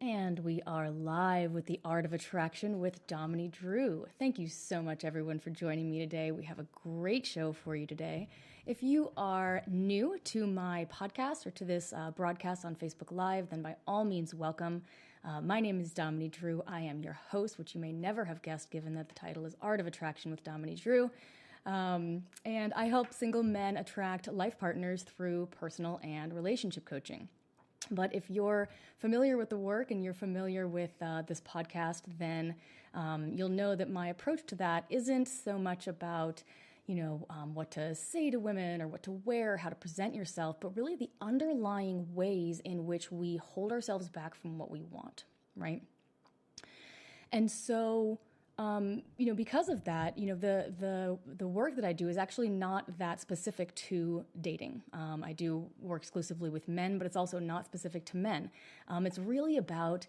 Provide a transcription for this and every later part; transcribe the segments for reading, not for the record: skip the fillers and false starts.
And we are live with the Art of Attraction with Dominey Drew. Thank you so much, everyone, for joining me today. We have a great show for you today. If you are new to my podcast or to this broadcast on Facebook Live, then by all means, welcome. My name is Dominey Drew. I am your host, which you may never have guessed given that the title is Art of Attraction with Dominey Drew. And I help single men attract life partners through personal and relationship coaching. But if you're familiar with the work and you're familiar with this podcast, then you'll know that my approach to that isn't so much about, what to say to women or what to wear, how to present yourself, but really the underlying ways in which we hold ourselves back from what we want, right? And so, because of that, the work that I do is actually not that specific to dating. I do work exclusively with men, but it's also not specific to men. It's really about,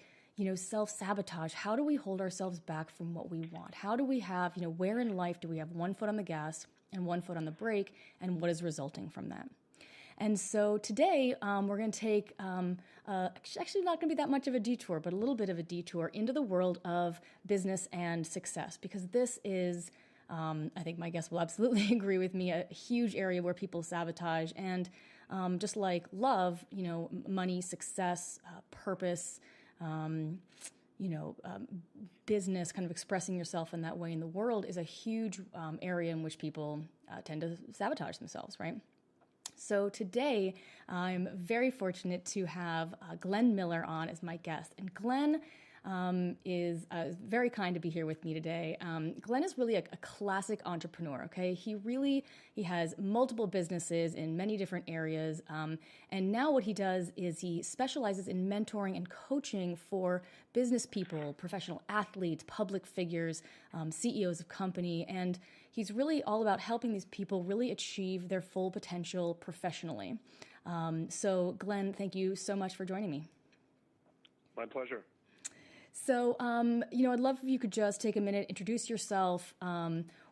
self-sabotage. How do we hold ourselves back from what we want? How do we have, where in life do we have one foot on the gas and one foot on the brake, and what is resulting from that? And so today we're going to take, actually not going to be that much of a detour, but a little bit of a detour into the world of business and success, because this is, I think my guests will absolutely agree with me, a huge area where people sabotage. And just like love, money, success, purpose, business, kind of expressing yourself in that way in the world is a huge area in which people tend to sabotage themselves, right? So today, I'm very fortunate to have Glenn Miller on as my guest. And Glenn is very kind to be here with me today. Glenn is really a classic entrepreneur, okay? He has multiple businesses in many different areas. And now what he does is he specializes in mentoring and coaching for business people, professional athletes, public figures, CEOs of company. And he's really all about helping these people really achieve their full potential professionally. So Glenn, thank you so much for joining me. My pleasure. So, I'd love if you could just take a minute, introduce yourself.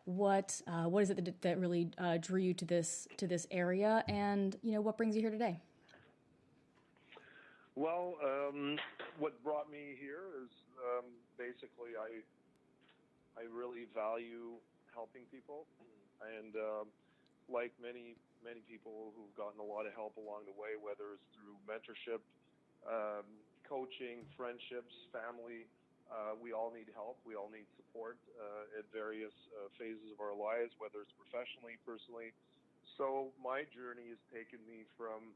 What is it that really drew you to this area, and what brings you here today? Well, what brought me here is basically I really value helping people, and like many people who've gotten a lot of help along the way, whether it's through mentorship, coaching, friendships, family, we all need help. We all need support at various phases of our lives, whether it's professionally, personally. So my journey has taken me from,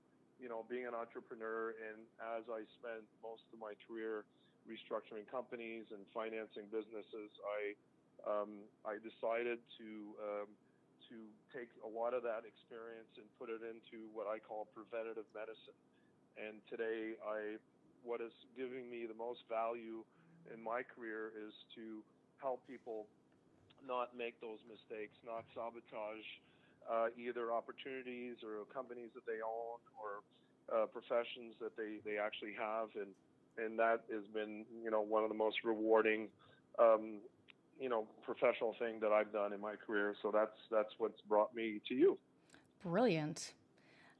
being an entrepreneur, and as I spent most of my career restructuring companies and financing businesses, I decided to take a lot of that experience and put it into what I call preventative medicine. And today, what is giving me the most value in my career is to help people not make those mistakes, not sabotage either opportunities or companies that they own or professions that they actually have. And that has been, one of the most rewarding, professional thing that I've done in my career. So that's what's brought me to you. Brilliant.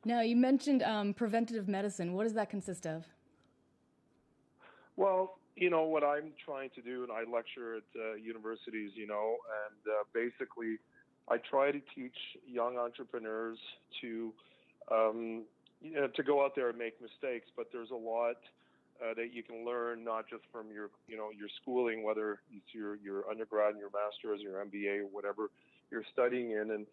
Now, you mentioned preventative medicine. What does that consist of? Well, what I'm trying to do, and I lecture at universities, and basically I try to teach young entrepreneurs to go out there and make mistakes, but there's a lot that you can learn, not just from your schooling, whether it's your undergrad and your master's, your MBA, or whatever you're studying in. And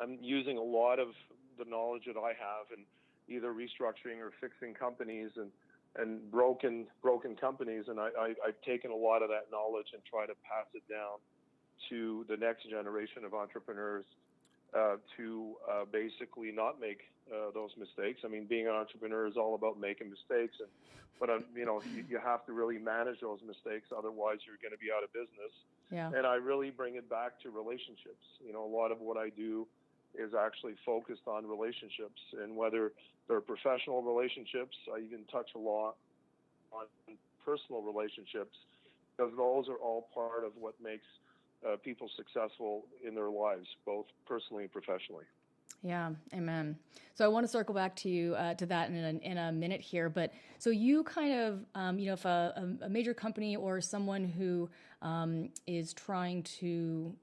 I'm using a lot of the knowledge that I have in either restructuring or fixing companies and broken companies, and I've taken a lot of that knowledge and try to pass it down to the next generation of entrepreneurs to basically not make those mistakes. I mean, being an entrepreneur is all about making mistakes, but you have to really manage those mistakes, otherwise you're going to be out of business. Yeah. And I really bring it back to relationships. A lot of what I do is actually focused on relationships, and whether they're professional relationships, I even touch a lot on personal relationships, because those are all part of what makes people successful in their lives, both personally and professionally. Yeah, amen. So I want to circle back to you to that in a minute here. But so you kind of, if a major company or someone who is trying to,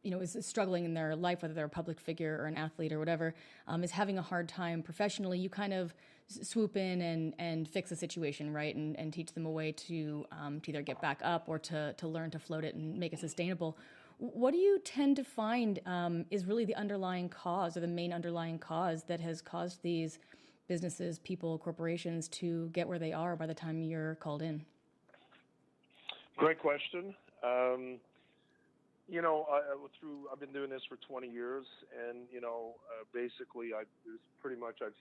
is struggling in their life, whether they're a public figure or an athlete or whatever, is having a hard time professionally, you kind of swoop in and fix the situation, right? And teach them a way to either get back up or to learn to float it and make it sustainable. What do you tend to find is really the underlying cause or the main underlying cause that has caused these businesses, people, corporations to get where they are by the time you're called in? Great question. I've been doing this for 20 years, and basically, I've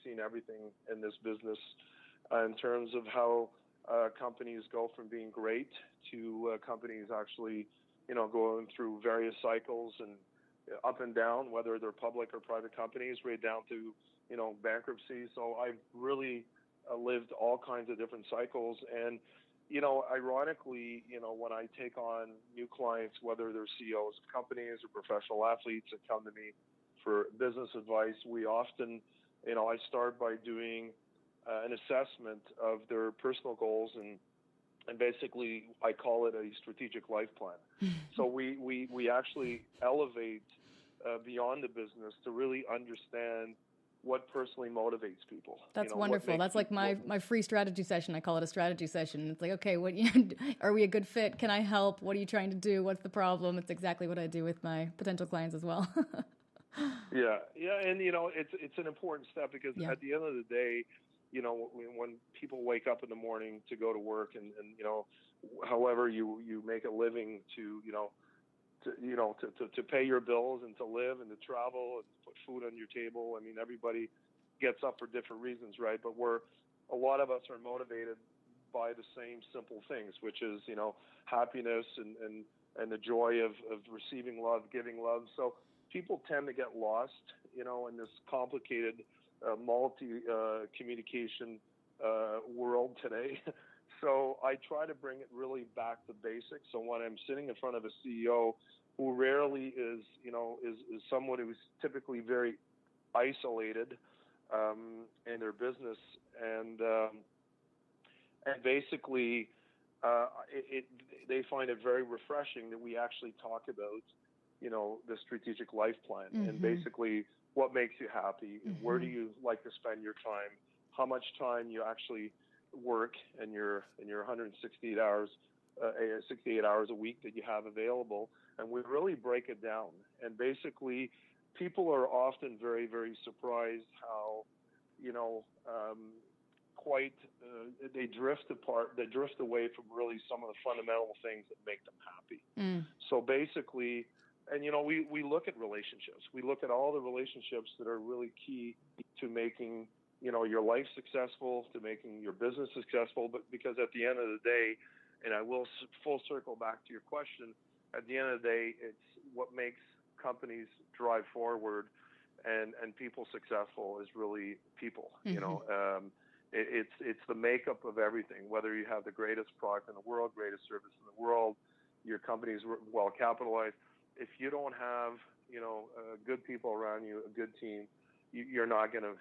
seen everything in this business in terms of how companies go from being great to companies actually, going through various cycles and up and down, whether they're public or private companies, right down to bankruptcy. So I've really lived all kinds of different cycles, and ironically, when I take on new clients, whether they're CEOs of companies or professional athletes that come to me for business advice, we often, I start by doing an assessment of their personal goals, and basically I call it a strategic life plan. So we actually elevate beyond the business to really understand what personally motivates people. That's wonderful. That's like my free strategy session. I call it a strategy session. It's like, okay, are we a good fit? Can I help? What are you trying to do? What's the problem? It's exactly what I do with my potential clients as well. Yeah, and it's an important step because at the end of the day, when people wake up in the morning to go to work, and however you make a living to pay your bills and to live and to travel and put food on your table. I mean, everybody gets up for different reasons, right? But a lot of us are motivated by the same simple things, which is, happiness and the joy of receiving love, giving love. So people tend to get lost, in this complicated communication world today. So I try to bring it really back to basics. So when I'm sitting in front of a CEO who rarely is someone who's typically very isolated in their business, and basically they find it very refreshing that we actually talk about the strategic life plan, and basically what makes you happy, where do you like to spend your time, how much time you actually work in your 168 hours, 68 hours a week that you have available, and we really break it down. And basically, people are often very, very surprised how, they drift apart, they drift away from really some of the fundamental things that make them happy. So basically, and we look at relationships. We look at all the relationships that are really key to making your life successful, to making your business successful. But because at the end of the day, and I will full circle back to your question, at the end of the day, it's what makes companies drive forward and people successful is really people. It's the makeup of everything. Whether you have the greatest product in the world, greatest service in the world, your company's well capitalized, if you don't have good people around you, a good team, you're not gonna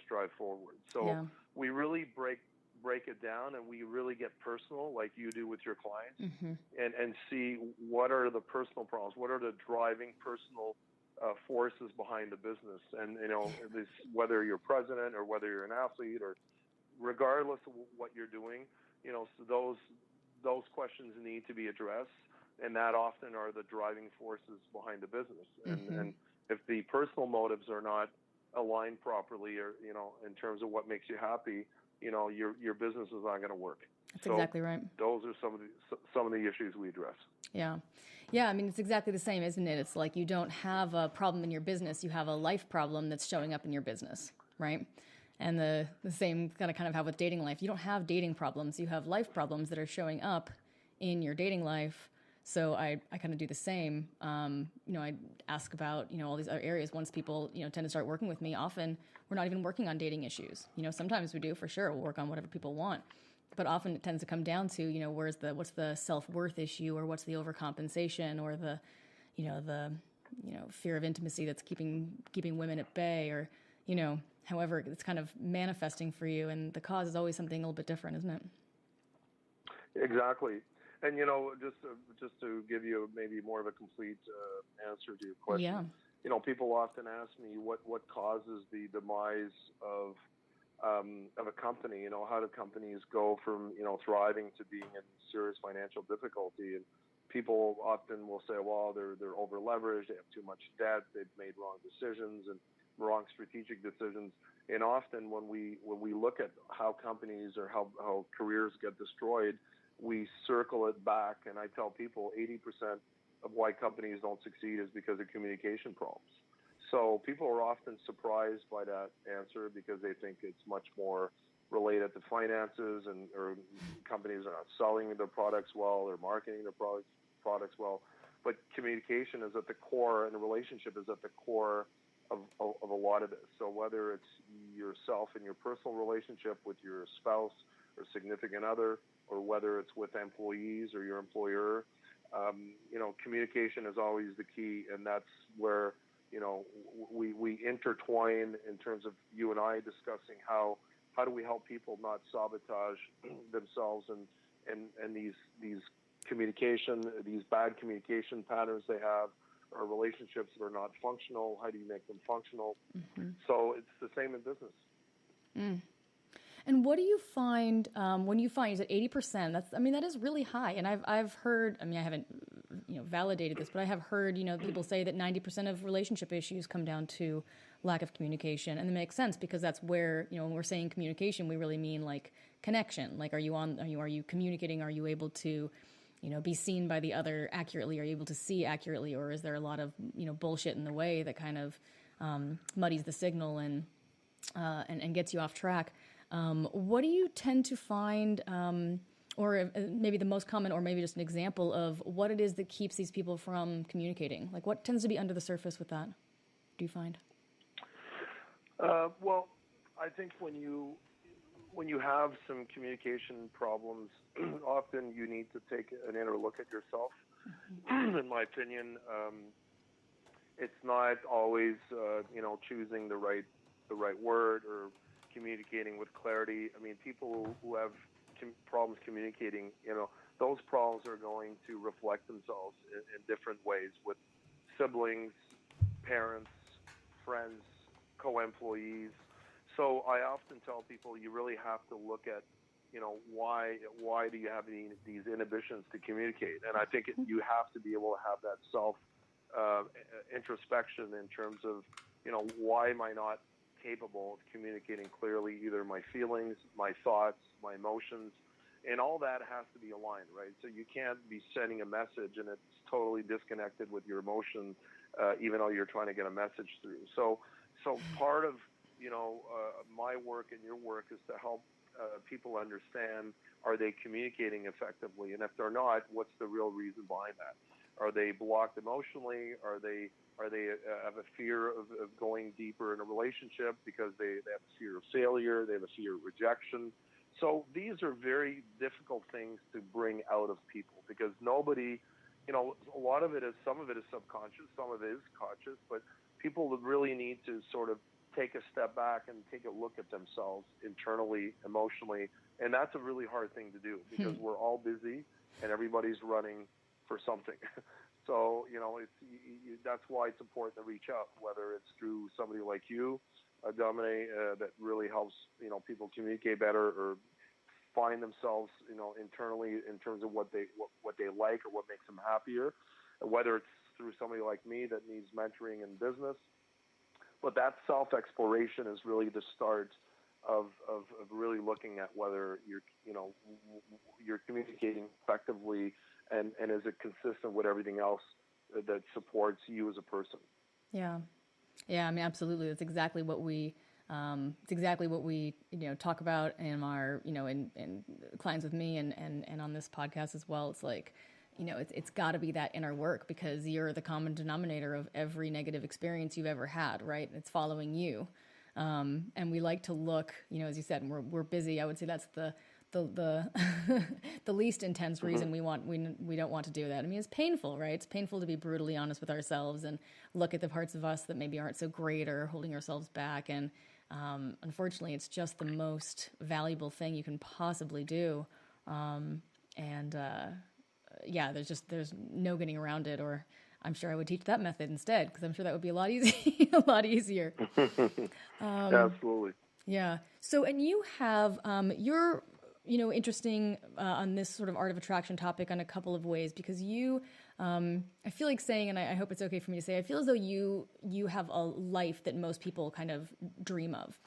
strive forward. So we really break it down, and we really get personal, like you do with your clients, and see what are the personal problems, what are the driving personal forces behind the business, and this, whether you're president or whether you're an athlete, or regardless of what you're doing, so those questions need to be addressed. And that often are the driving forces behind the business. And if the personal motives are not aligned properly, or in terms of what makes you happy, your business is not going to work. That's exactly right. Those are some of the issues we address. Yeah. I mean, it's exactly the same, isn't it? It's like you don't have a problem in your business; you have a life problem that's showing up in your business, right? And the same kind of have with dating life. You don't have dating problems; you have life problems that are showing up in your dating life. So I kind of do the same. I ask about, all these other areas. Once people, tend to start working with me, often we're not even working on dating issues. Sometimes we do, for sure. We'll work on whatever people want. But often it tends to come down to, what's the self-worth issue, or what's the overcompensation, or the fear of intimacy that's keeping women at bay, or, however it's kind of manifesting for you. And the cause is always something a little bit different, isn't it? Exactly. And, just to give you maybe more of a complete answer to your question, people often ask me what causes the demise of a company. How do companies go from, thriving to being in serious financial difficulty? And people often will say, well, they're over leveraged, they have too much debt, they've made wrong decisions and wrong strategic decisions. And often when we look at how companies or how careers get destroyed, we circle it back. And I tell people 80% of why companies don't succeed is because of communication problems. So people are often surprised by that answer because they think it's much more related to finances or companies are not selling their products well or marketing their products well. But communication is at the core, and the relationship is at the core of a lot of this. So whether it's yourself and your personal relationship with your spouse or significant other, or whether it's with employees or your employer, communication is always the key, and that's where we intertwine in terms of you and I discussing how do we help people not sabotage themselves and these bad communication patterns they have, or relationships that are not functional. How do you make them functional? Mm-hmm. So it's the same in business. Mm. And what do you find when you find, you said 80%? That is really high. And I've heard, I haven't validated this, but I have heard people say that 90% of relationship issues come down to lack of communication, and it makes sense because that's where when we're saying communication, we really mean like connection. Like, are you communicating? Are you able to be seen by the other accurately? Are you able to see accurately, or is there a lot of bullshit in the way that kind of muddies the signal and gets you off track? What do you tend to find, or maybe the most common, or maybe just an example of what it is that keeps these people from communicating? Like, what tends to be under the surface with that, do you find? Well, I think when you have some communication problems, often you need to take an inner look at yourself. Mm-hmm. In my opinion, it's not always, choosing the right word or communicating with clarity. People who have problems communicating, those problems are going to reflect themselves in different ways with siblings, parents, friends, co-employees. So I often tell people you really have to look at, why do you have these inhibitions to communicate? And I think you have to be able to have that self introspection in terms of, why am I not capable of communicating clearly, either my feelings, my thoughts, my emotions, and all that has to be aligned, right? So you can't be sending a message and it's totally disconnected with your emotion, even though you're trying to get a message through. So part of, my work and your work is to help people understand, are they communicating effectively? And if they're not, what's the real reason behind that? Are they blocked emotionally? Are they have a fear of going deeper in a relationship because they have a fear of failure? They have a fear of rejection. So these are very difficult things to bring out of people because nobody, a lot of it is, some of it is subconscious, some of it is conscious, but people really need to sort of take a step back and take a look at themselves internally, emotionally. And that's a really hard thing to do because we're all busy and everybody's running for something. So, that's why it's important to reach out, whether it's through somebody like you, Dominey, that really helps, people communicate better or find themselves, internally in terms of what they like or what makes them happier, whether it's through somebody like me that needs mentoring in business. But that self-exploration is really the start of really looking at whether you're communicating effectively and is it consistent with everything else that supports you as a person. Yeah, absolutely. That's exactly what we talk about in our in clients with me and on this podcast as well. It's like, it's got to be that inner work because you're the common denominator of every negative experience you've ever had, right? It's following you. And we like to look, as you said, and we're busy. I would say that's the the the least intense Mm-hmm. reason we don't want to do that. I mean, it's painful, right? It's painful to be brutally honest with ourselves and look at the parts of us that maybe aren't so great or holding ourselves back. And unfortunately, it's just the most valuable thing you can possibly do. And yeah, there's no getting around it. Or I'm sure I would teach that method instead, because I'm sure that would be a lot easy, a lot easier. Absolutely. Yeah. So, and you have you're interesting on this sort of art of attraction topic on a couple of ways, because you I feel like saying, and I hope it's okay for me to say, I feel as though you have a life that most people kind of dream of,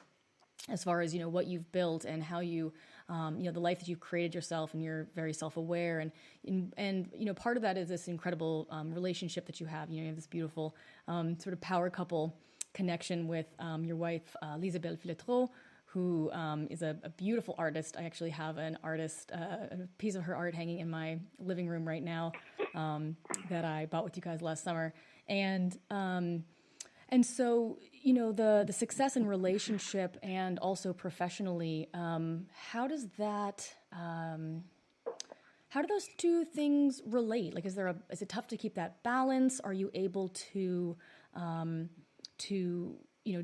as far as what you've built and how you the life that you've created yourself, and you're very self-aware, and part of that is this incredible relationship that you have. You have this beautiful sort of power couple connection with your wife, Lisabelle Filetreau, who is a beautiful artist. I actually have a piece of her art hanging in my living room right now that I bought with you guys last summer. And so, the success in relationship and also professionally, how does that, how do those two things relate? Like, is it tough to keep that balance? Are you able to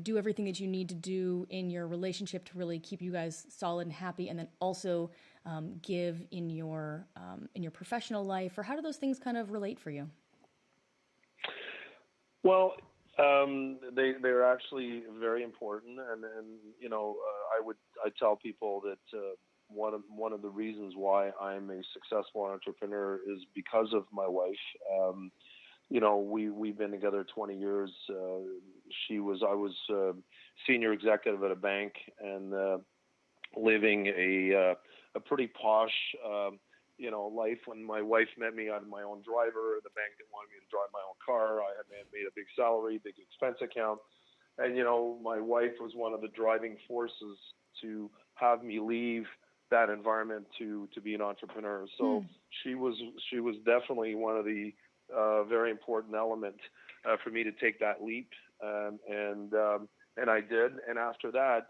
do everything that you need to do in your relationship to really keep you guys solid and happy, and then also give in your professional life? Or how do those things kind of relate for you? Well, they're actually very important, and I tell people that one of the reasons why I'm a successful entrepreneur is because of my wife. We've been together 20 years. I was senior executive at a bank, and living a pretty posh life. When my wife met me, I had my own driver. The bank didn't want me to drive my own car. I had made a big salary, big expense account. And, my wife was one of the driving forces to have me leave that environment to be an entrepreneur. So she was definitely one of the very important element for me to take that leap. And I did. And after that,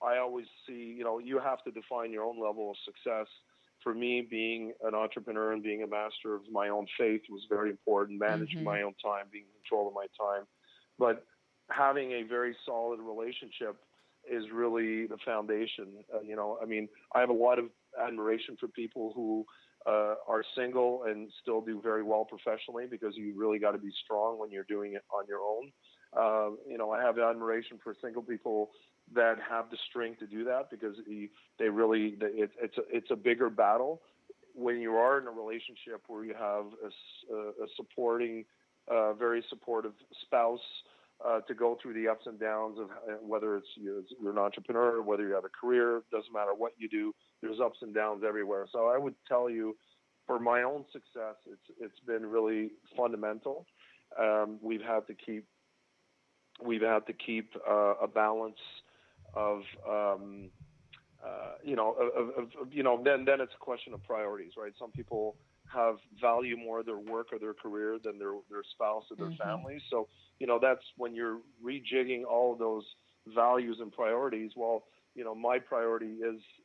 I always see, you have to define your own level of success. For me, being an entrepreneur and being a master of my own faith was very important, managing my own time, being in control of my time. But having a very solid relationship is really the foundation. I have a lot of admiration for people who are single and still do very well professionally, because you really got to be strong when you're doing it on your own. I have admiration for single people that have the strength to do that, because it's a bigger battle when you are in a relationship where you have a supporting, very supportive spouse to go through the ups and downs of whether you're an entrepreneur, whether you have a career. Doesn't matter what you do, there's ups and downs everywhere. So I would tell you, for my own success, it's been really fundamental. We've had to keep a balance of then it's a question of priorities, right? Some people value more their work or their career than their spouse or their family. So that's when you're rejigging all of those values and priorities. Well, my priority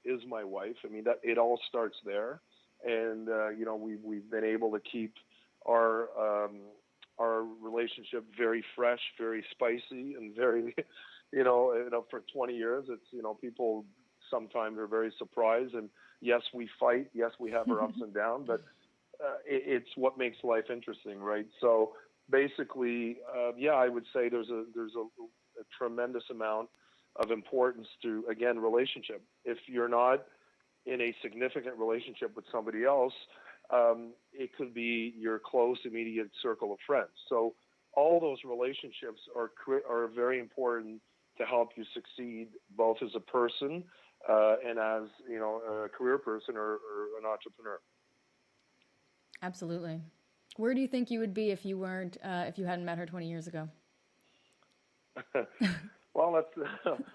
is my wife. I mean, that it all starts there. And we've been able to keep our relationship very fresh, very spicy, and very for 20 years. It's people sometimes are very surprised, and yes, we fight, yes, we have our ups and downs, but it's what makes life interesting, right? So basically, I would say there's a tremendous amount of importance to, again, relationship. If you're not in a significant relationship with somebody else, it could be your close, immediate circle of friends. So all those relationships are very important to help you succeed, both as a person and as a career person or an entrepreneur. Absolutely. Where do you think you would be if you hadn't met her 20 years ago? Well,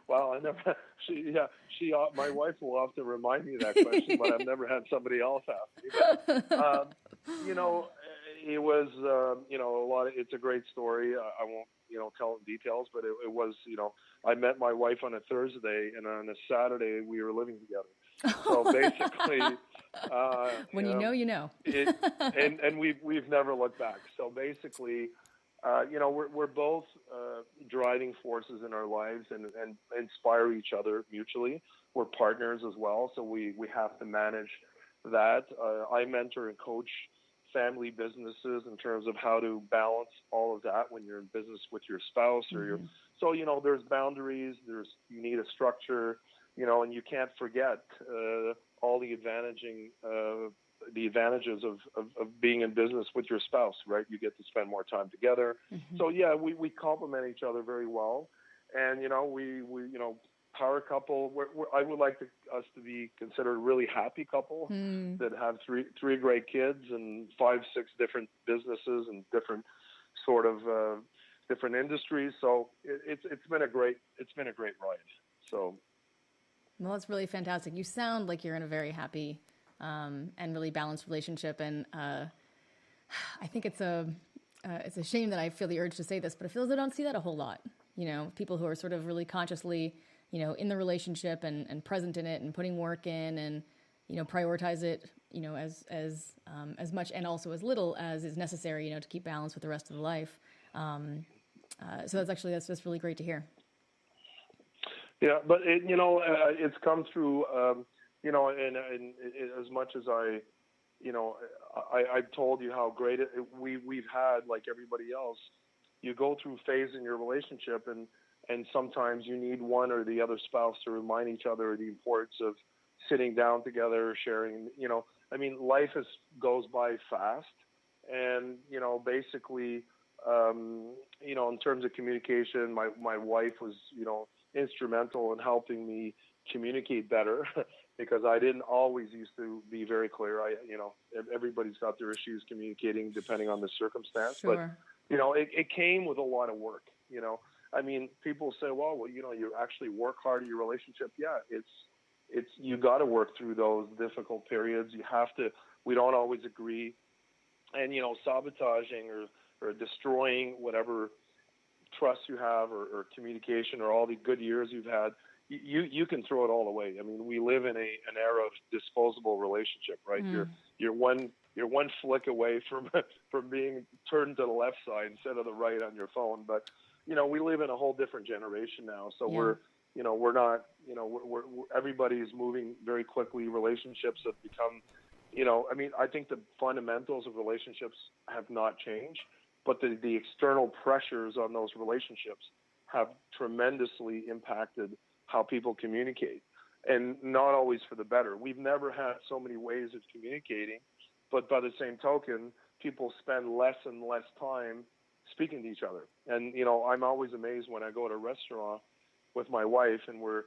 I never. My wife will often remind me of that question, but I've never had somebody else ask me. But, it was, a lot. It's a great story. I won't, tell details, but it was, I met my wife on a Thursday, and on a Saturday we were living together. So basically, when you know. and we've never looked back. So basically, we're both driving forces in our lives and inspire each other mutually. We're partners as well, so we have to manage that. I mentor and coach family businesses in terms of how to balance all of that when you're in business with your spouse or your. So there's boundaries. You need a structure, and you can't forget all the advantages of being in business with your spouse, right? You get to spend more time together. So yeah, we complement each other very well, and we power couple. I would like us to be considered a really happy couple that have three great kids and 5-6 different businesses and different sort of different industries. So it's been a great ride. So. Well, it's really fantastic. You sound like you're in a very happy and really balanced relationship, and I think it's a shame that I feel the urge to say this, but I feel as I don't see that a whole lot. People who are sort of really consciously, in the relationship and present in it and putting work in and prioritize it, as much and also as little as is necessary, to keep balance with the rest of the life. So that's just really great to hear. Yeah, but it's come through. And as much as I've told you how great we've had, like everybody else, you go through phase in your relationship, and sometimes you need one or the other spouse to remind each other the importance of sitting down together, sharing. Life goes by fast, and basically, in terms of communication, my wife was instrumental in helping me communicate better. Because I didn't always used to be very clear. Everybody's got their issues communicating depending on the circumstance. Sure. But, it came with a lot of work, people say, well, you actually work hard in your relationship. Yeah, it's you got to work through those difficult periods. We don't always agree. And, sabotaging or destroying whatever trust you have or communication or all the good years you've had, you can throw it all away. We live in an era of disposable relationship, right? You're one flick away from being turned to the left side instead of the right on your phone. But we live in a whole different generation now. So we're not, everybody's moving very quickly. Relationships have become, I think the fundamentals of relationships have not changed, but the external pressures on those relationships have tremendously impacted how people communicate, and not always for the better. We've never had so many ways of communicating, but by the same token, people spend less and less time speaking to each other. And, I'm always amazed when I go to a restaurant with my wife and we're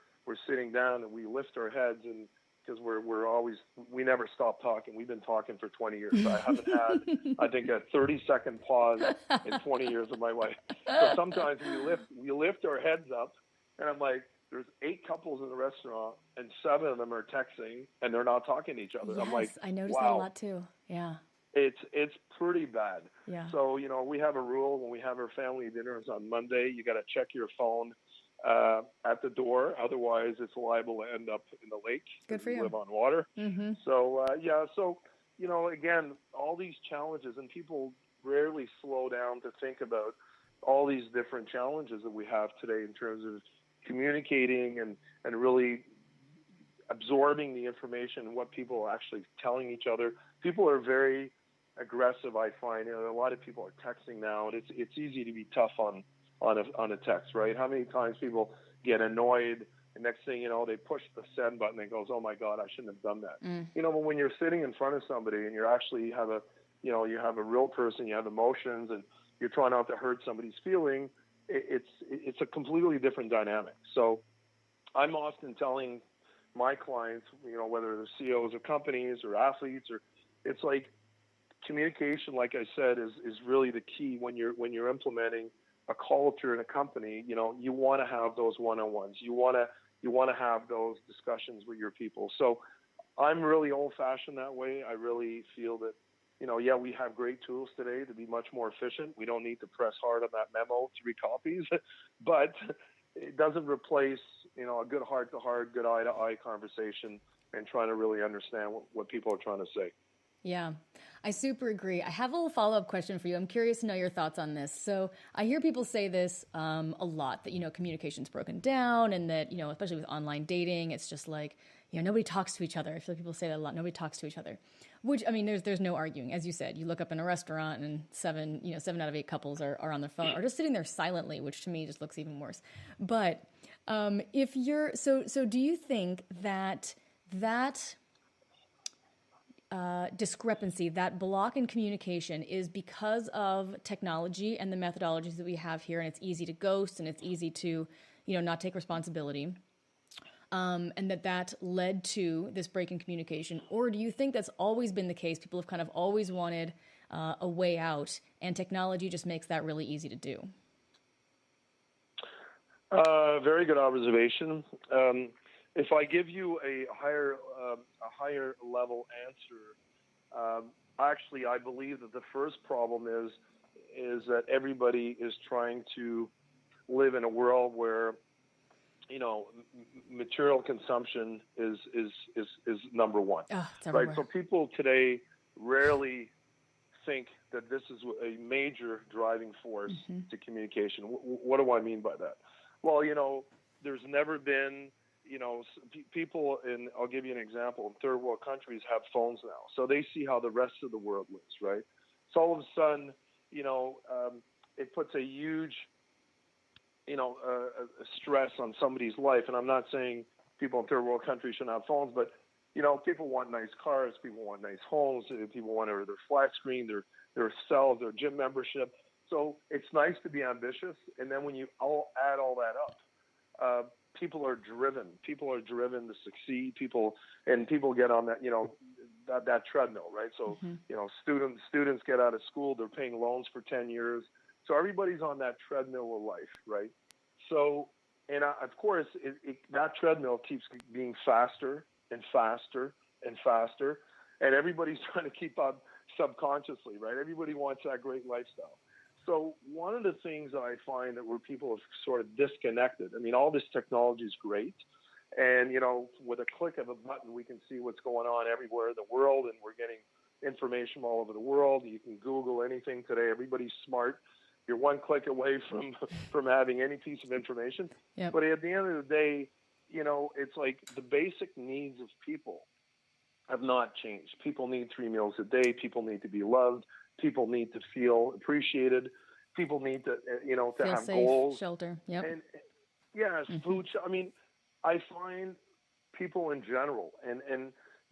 sitting down and we lift our heads, and because we never stop talking. We've been talking for 20 years. I haven't had, I think, a 30-second pause in 20 years with my wife. So sometimes we lift our heads up, and I'm like, there's 8 couples in the restaurant, and 7 of them are texting, and they're not talking to each other. Yes, I'm like, I noticed wow. that a lot too. Yeah. It's pretty bad. Yeah. So, we have a rule when we have our family dinners on Monday. You got to check your phone at the door. Otherwise, it's liable to end up in the lake. Good for you. We live on water. Mm-hmm. So, again, all these challenges, and people rarely slow down to think about all these different challenges that we have today in terms of communicating and really absorbing the information and what people are actually telling each other. People are very aggressive, I find. A lot of people are texting now, and it's easy to be tough on a text, right? How many times people get annoyed, and next thing you know, they push the send button and goes, oh my God, I shouldn't have done that. But when you're sitting in front of somebody and you're actually have a real person, you have emotions, and you're trying not to hurt somebody's feeling, it's a completely different dynamic. So I'm often telling my clients, whether they're CEOs of companies or athletes, or it's like communication, like I said, is really the key when you're implementing a culture in a company. You want to have those one-on-ones. You want to have those discussions with your people. So I'm really old-fashioned that way. I really feel that Yeah, we have great tools today to be much more efficient. We don't need to press hard on that memo, 3 copies, but it doesn't replace, a good heart-to-heart, good eye-to-eye conversation and trying to really understand what people are trying to say. Yeah, I super agree. I have a little follow-up question for you. I'm curious to know your thoughts on this. So I hear people say this a lot, that, communication's broken down and that, especially with online dating, it's just like, nobody talks to each other. I feel like people say that a lot. Nobody talks to each other, which, I mean, there's no arguing. As you said, you look up in a restaurant and 7 out of 8 couples are on their phone or just sitting there silently, which to me just looks even worse. But if you're, so do you think that discrepancy, that block in communication is because of technology and the methodologies that we have here, and it's easy to ghost and it's easy to, not take responsibility, and that led to this break in communication? Or do you think that's always been the case? People have kind of always wanted a way out, and technology just makes that really easy to do. Very good observation. If I give you a higher level answer, actually, I believe that the first problem is that everybody is trying to live in a world where, material consumption is number one, right? So people today rarely think that this is a major driving force to communication. What do I mean by that? Well, there's never been, people I'll give you an example, in third world countries have phones now. So they see how the rest of the world lives, right? So all of a sudden, it puts a huge, stress on somebody's life. And I'm not saying people in third world countries shouldn't have phones, but, people want nice cars, people want nice homes, people want their flat screen, their cells, their gym membership. So it's nice to be ambitious. And then when you add all that up, people are driven. People are driven to succeed. People get on that, that treadmill, right? So, students get out of school, they're paying loans for 10 years. So everybody's on that treadmill of life, right? So, and of course, that treadmill keeps being faster and faster and faster. And everybody's trying to keep up subconsciously, right? Everybody wants that great lifestyle. So one of the things that I find that where people have sort of disconnected, I mean, all this technology is great. And, with a click of a button, we can see what's going on everywhere in the world, and we're getting information all over the world. You can Google anything today. Everybody's smart. You're one click away from having any piece of information. Yep. But at the end of the day, it's like the basic needs of people have not changed. People need 3 meals a day. People need to be loved. People need to feel appreciated. People need to, to feel have safe, goals. Shelter. Yep. And food. I mean, I find people in general, and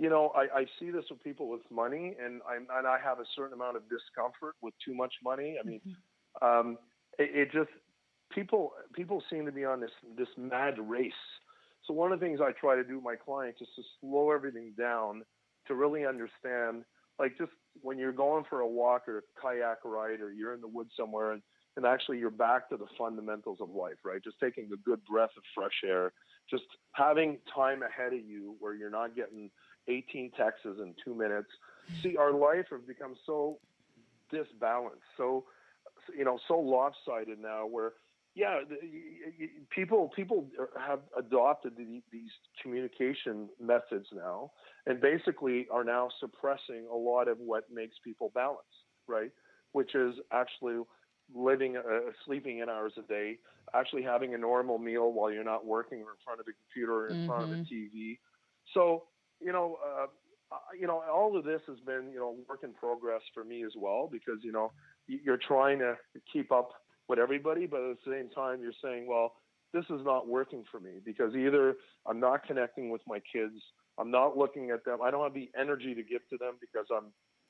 I see this with people with money, and I have a certain amount of discomfort with too much money. I mean, it just people seem to be on this mad race. So one of the things I try to do with my clients is to slow everything down to really understand, like just when you're going for a walk or a kayak ride or you're in the woods somewhere and actually you're back to the fundamentals of life, right? Just taking a good breath of fresh air, just having time ahead of you where you're not getting 18 texts in 2 minutes. See, our life has become so disbalanced, so lopsided now where, people have adopted these communication methods now, and basically are now suppressing a lot of what makes people balance, right? Which is actually sleeping 8 hours a day, actually having a normal meal while you're not working or in front of a computer or in front of a TV. So, all of this has been, work in progress for me as well, because, you're trying to keep up with everybody, but at the same time, you're saying, well, this is not working for me because either I'm not connecting with my kids, I'm not looking at them, I don't have the energy to give to them because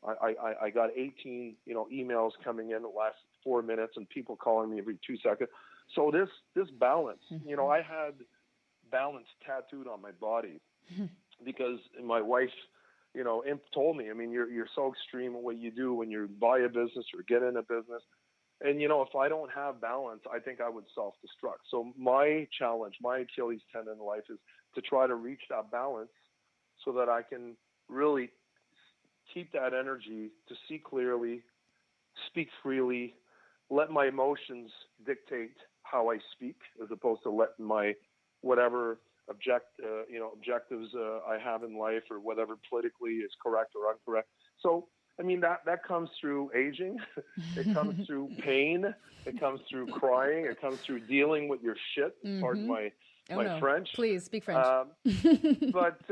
I got 18, emails coming in the last 4 minutes and people calling me every 2 seconds. So this balance, I had balance tattooed on my body because my wife, told me, I mean, you're so extreme in what you do when you buy a business or get in a business. And, if I don't have balance, I think I would self-destruct. So my challenge, my Achilles tendon in life is to try to reach that balance so that I can really keep that energy to see clearly, speak freely, let my emotions dictate how I speak, as opposed to letting my whatever objectives I have in life, or whatever politically is correct or incorrect. So, I mean, that comes through aging. It comes through pain. It comes through crying. It comes through dealing with your shit. Pardon my French. Please speak French. But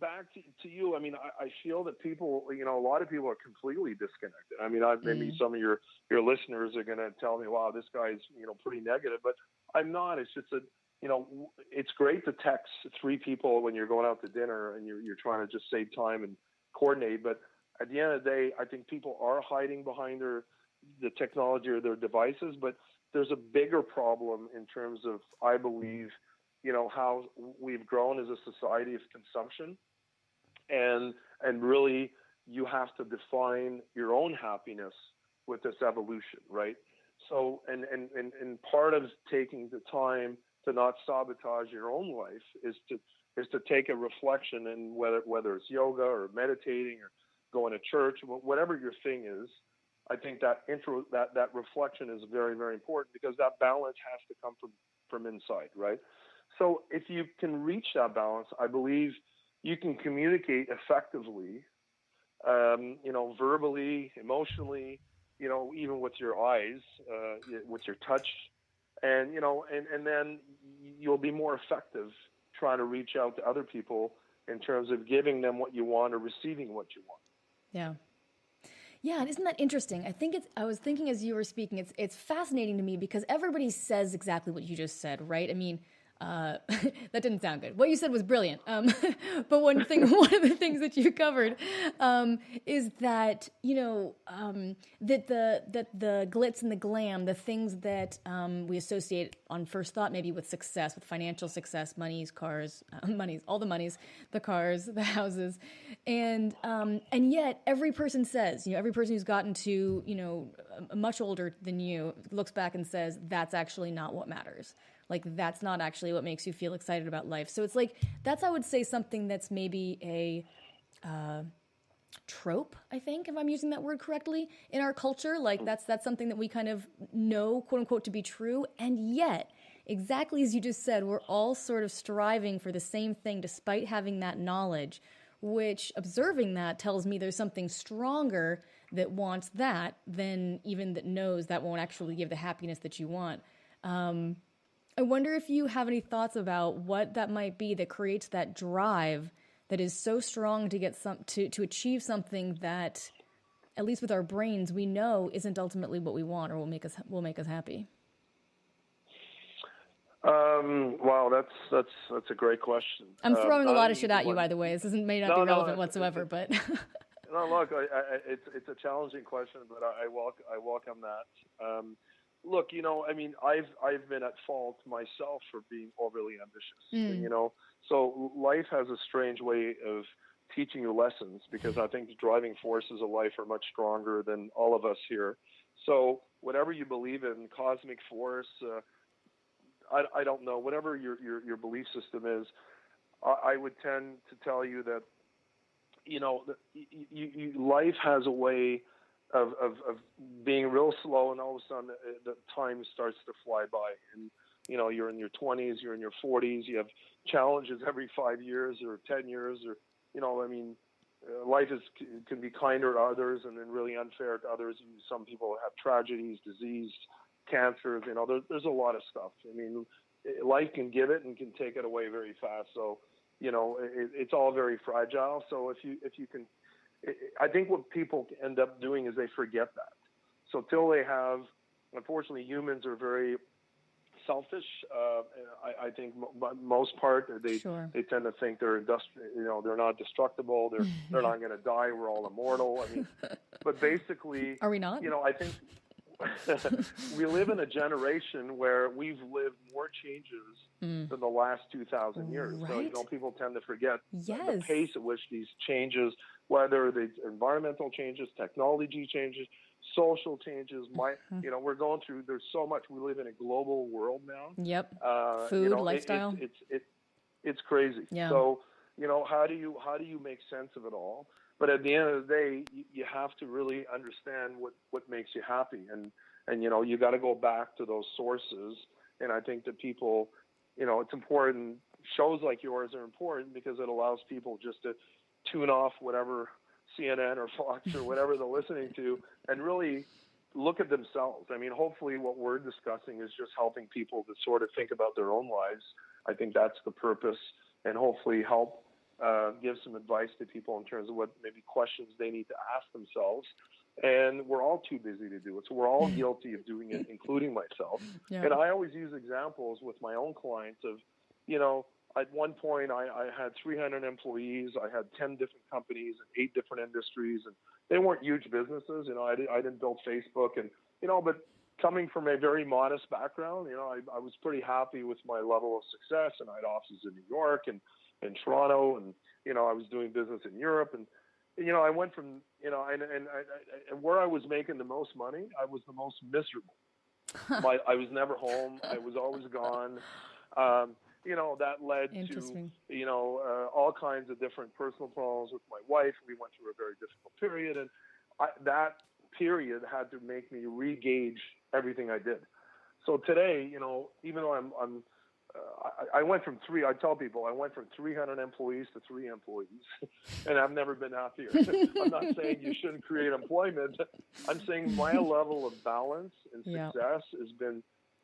back to you. I mean, I feel that people, a lot of people are completely disconnected. I mean, maybe some of your listeners are going to tell me, "Wow, this guy's pretty negative," but I'm not. It's just it's great to text 3 people when you're going out to dinner and you're trying to just save time and coordinate. But at the end of the day, I think people are hiding behind the technology or their devices. But there's a bigger problem in terms of, I believe, how we've grown as a society of consumption, and really you have to define your own happiness with this evolution, right? So, and part of taking the time to not sabotage your own life is to take a reflection, and whether it's yoga or meditating or going to church, whatever your thing is. I think that reflection is very, very important, because that balance has to come from inside, right? So if you can reach that balance, I believe you can communicate effectively, verbally, emotionally, even with your eyes, with your touch, and then you'll be more effective trying to reach out to other people in terms of giving them what you want or receiving what you want. Yeah. Yeah, and isn't that interesting? I was thinking as you were speaking, it's fascinating to me, because everybody says exactly what you just said, right? I mean, that didn't sound good. What you said was brilliant. But one of the things that you covered is that, that the glitz and the glam, the things that we associate on first thought maybe with success, with financial success, monies, cars, all the monies, the cars, the houses, and yet every person says, every person who's gotten to, much older than you looks back and says, that's actually not what matters. Like, that's not actually what makes you feel excited about life. So it's like, that's, I would say, something that's maybe a trope, I think, if I'm using that word correctly, in our culture. Like, that's something that we kind of know, quote unquote, to be true. And yet, exactly as you just said, we're all sort of striving for the same thing despite having that knowledge, which, observing that, tells me there's something stronger that wants that than even that knows that won't actually give the happiness that you want. I wonder if you have any thoughts about what that might be that creates that drive that is so strong to get to achieve something that, at least with our brains, we know isn't ultimately what we want or will make us happy. Wow, that's a great question. I'm throwing a lot of shit at you, by the way. This may not be relevant whatsoever, but no, look, it's a challenging question, but I welcome that. Look, I mean, I've been at fault myself for being overly ambitious. So life has a strange way of teaching you lessons, because I think the driving forces of life are much stronger than all of us here. So whatever you believe in, cosmic force, I don't know, whatever your belief system is, I would tend to tell you that, life has a way of being real slow, and all of a sudden the time starts to fly by, and you're in your 20s, you're in your 40s, you have challenges every 5 years or 10 years, or life can be kinder to others and then really unfair to others. Some people have tragedies, disease, cancers. There's a lot of stuff. I mean, life can give it and can take it away very fast. So it's all very fragile. So if you can, I think what people end up doing is they forget that. So till they have, unfortunately, humans are very selfish. I think most part they tend to think they're they're not destructible. They're not going to die. We're all immortal. I mean, but basically, are we not? I think we live in a generation where we've lived more changes than the last 2,000 years. Right? So people tend to forget Yes. the pace at which these changes, whether the environmental changes, technology changes, social changes, we're going through. There's so much. We live in a global world now. Yep. Food, lifestyle. It's crazy. Yeah. So how do you make sense of it all? But at the end of the day, you have to really understand what makes you happy, and you got to go back to those sources. And I think that people, it's important. Shows like yours are important because it allows people just to tune off whatever CNN or Fox or whatever they're listening to and really look at themselves. I mean, hopefully what we're discussing is just helping people to sort of think about their own lives. I think that's the purpose, and hopefully help give some advice to people in terms of what maybe questions they need to ask themselves. And we're all too busy to do it. So we're all guilty of doing it, including myself. Yeah. And I always use examples with my own clients of, at one point I had 300 employees. I had 10 different companies in 8 different industries, and they weren't huge businesses. I didn't build Facebook, and, but coming from a very modest background, I was pretty happy with my level of success, and I had offices in New York and in Toronto, and, I was doing business in Europe, and, I went from, and where I was making the most money, I was the most miserable. I was never home. I was always gone. That led to, all kinds of different personal problems with my wife. We went through a very difficult period, and that period had to make me re-gauge everything I did. So today, even though I went from I tell people I went from 300 employees to 3 employees, and I've never been happier. I'm not saying you shouldn't create employment. I'm saying my level of balance and success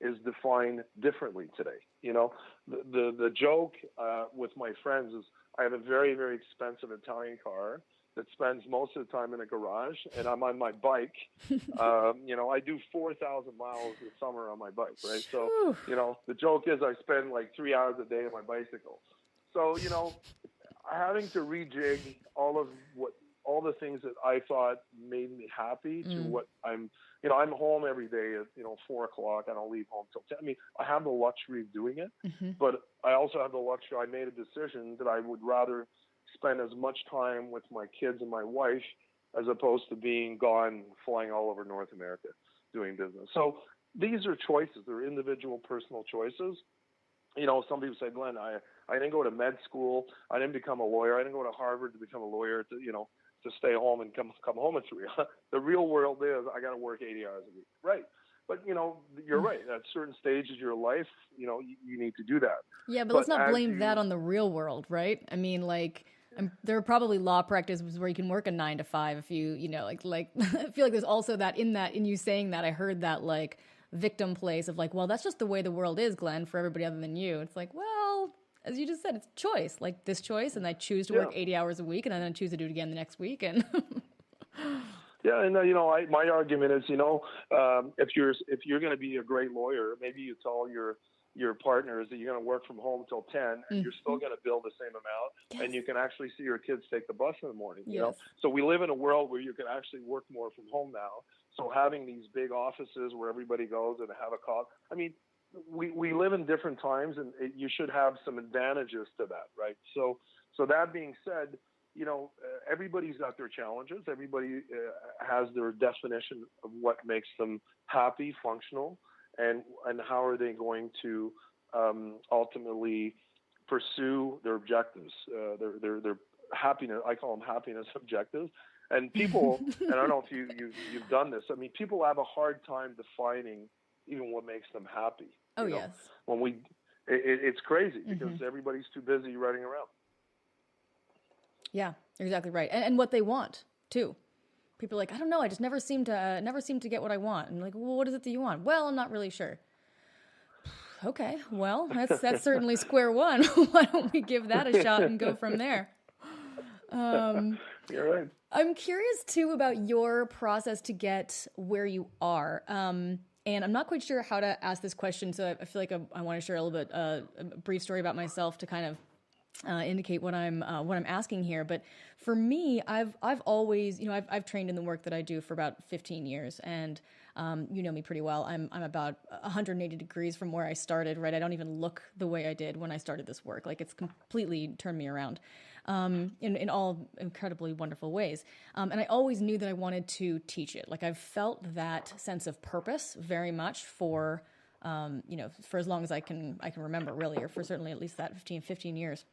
is defined differently today. The joke with my friends is I have a very, very expensive Italian car that spends most of the time in a garage, and I'm on my bike. I do 4,000 miles this summer on my bike, right? So, the joke is I spend like 3 hours a day on my bicycle. So, having to rejig all the things that I thought made me happy to what I'm home every day at, 4 o'clock. I don't leave home till 10. I mean, I have the luxury of doing it, but I also have the luxury. I made a decision that I would rather spend as much time with my kids and my wife as opposed to being gone flying all over North America doing business. So these are choices. They're individual personal choices. Some people say, Glenn, I didn't go to med school. I didn't become a lawyer. I didn't go to Harvard to become a lawyer to stay home and come home at 3. The real world is I got to work 80 hours a week. Right. But, you're right. At certain stages of your life, you need to do that. Yeah, but let's not blame that on the real world, right? I mean, there are probably law practices where you can work a 9 to 5 if you, I feel like there's also that in you saying that, I heard that victim place of well, that's just the way the world is, Glenn, for everybody other than you. It's well, as you just said, it's choice, this choice, and I choose to work 80 hours a week, and then I choose to do it again the next week. And yeah, and my argument is, if you're going to be a great lawyer, maybe you tell your partners that you're going to work from home till 10, and you're still going to bill the same amount, and you can actually see your kids take the bus in the morning. So we live in a world where you can actually work more from home now. So having these big offices where everybody goes and have a call, I mean, we live in different times, and you should have some advantages to that, right? So that being said, everybody's got their challenges. Everybody has their definition of what makes them happy, functional, and how are they going to ultimately pursue their objectives, their happiness. I call them happiness objectives. And people, and I don't know if you've done this. I mean, people have a hard time defining even what makes them happy. Oh, yes. When it's crazy because everybody's too busy running around. Yeah, exactly right. And what they want too. People are I don't know. I just never seem to get what I want. And well, what is it that you want? Well, I'm not really sure. Okay, well, that's certainly square one. Why don't we give that a shot and go from there? You're right. I'm curious too about your process to get where you are. And I'm not quite sure how to ask this question, so I feel like I want to share a little bit a brief story about myself to kind of indicate what I'm asking here. But for me, I've always, I've trained in the work that I do for about 15 years, and you know me pretty well. I'm about 180 degrees from where I started. Right, I don't even look the way I did when I started this work. It's completely turned me around in all incredibly wonderful ways. And I always knew that I wanted to teach it. I've felt that sense of purpose very much for for as long as I can remember, really, or for certainly at least that 15 years.